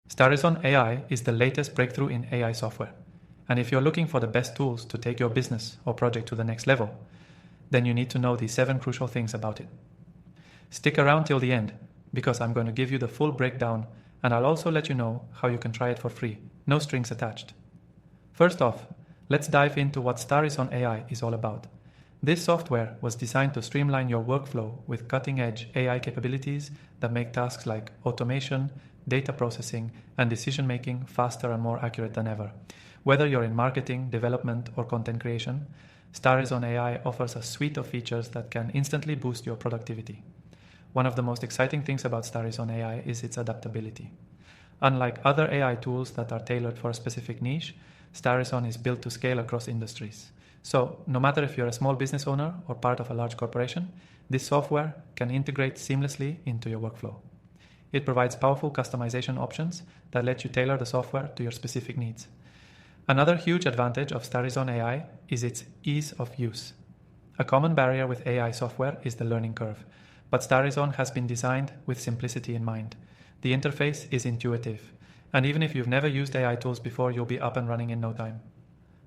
Starizon AI is the latest breakthrough in AI software. And if you're looking for the best tools to take your business or project to the next level, then you need to know these 7 crucial things about it. Stick around till the end, because I'm going to give you the full breakdown, and I'll also let you know how you can try it for free, no strings attached. First off, let's dive into what Starizon AI is all about. This software was designed to streamline your workflow with cutting-edge AI capabilities that make tasks like automation, data processing, and decision-making faster and more accurate than ever. Whether you're in marketing, development, or content creation, Starizon AI offers a suite of features that can instantly boost your productivity. One of the most exciting things about Starizon AI is its adaptability. Unlike other AI tools that are tailored for a specific niche, Starizon is built to scale across industries. So, no matter if you're a small business owner or part of a large corporation, this software can integrate seamlessly into your workflow. It provides powerful customization options that let you tailor the software to your specific needs. Another huge advantage of Starizon AI is its ease of use. A common barrier with AI software is the learning curve, but Starizon has been designed with simplicity in mind. The interface is intuitive, and even if you've never used AI tools before, you'll be up and running in no time.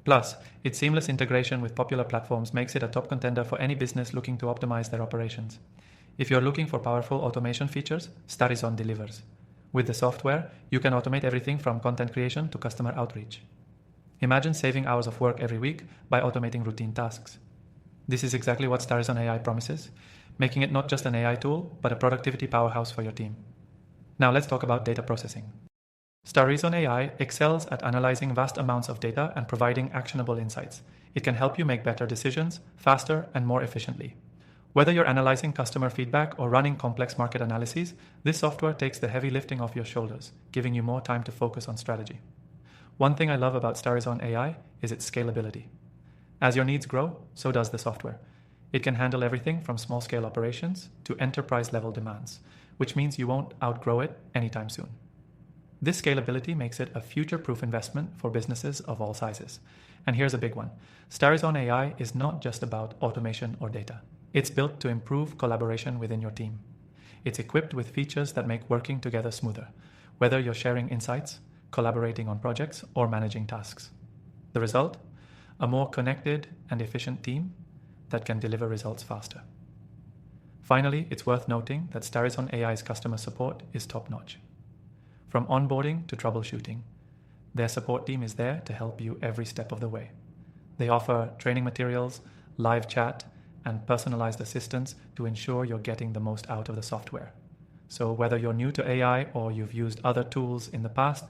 Plus, its seamless integration with popular platforms makes it a top contender for any business looking to optimize their operations. If you're looking for powerful automation features, Starizon delivers. With the software, you can automate everything from content creation to customer outreach. Imagine saving hours of work every week by automating routine tasks. This is exactly what Starizon AI promises, making it not just an AI tool, but a productivity powerhouse for your team. Now let's talk about data processing. Starizon AI excels at analyzing vast amounts of data and providing actionable insights. It can help you make better decisions faster and more efficiently. Whether you're analyzing customer feedback or running complex market analyses, this software takes the heavy lifting off your shoulders, giving you more time to focus on strategy. One thing I love about Starizon AI is its scalability. As your needs grow, so does the software. It can handle everything from small-scale operations to enterprise-level demands, which means you won't outgrow it anytime soon. This scalability makes it a future-proof investment for businesses of all sizes. And here's a big one. Starizon AI is not just about automation or data. It's built to improve collaboration within your team. It's equipped with features that make working together smoother, whether you're sharing insights, collaborating on projects, or managing tasks. The result? A more connected and efficient team that can deliver results faster. Finally, it's worth noting that Starizon AI's customer support is top-notch. From onboarding to troubleshooting, their support team is there to help you every step of the way. They offer training materials, live chat, and personalized assistance to ensure you're getting the most out of the software. So whether you're new to AI or you've used other tools in the past,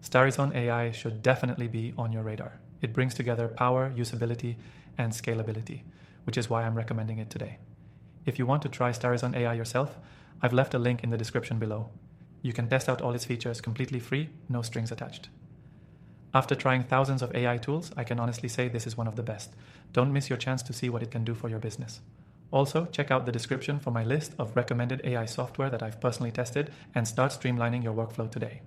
Starizon AI should definitely be on your radar. It brings together power, usability, and scalability, which is why I'm recommending it today. If you want to try Starizon AI yourself, I've left a link in the description below. You can test out all its features completely free, no strings attached. After trying thousands of AI tools, I can honestly say this is one of the best. Don't miss your chance to see what it can do for your business. Also, check out the description for my list of recommended AI software that I've personally tested and start streamlining your workflow today.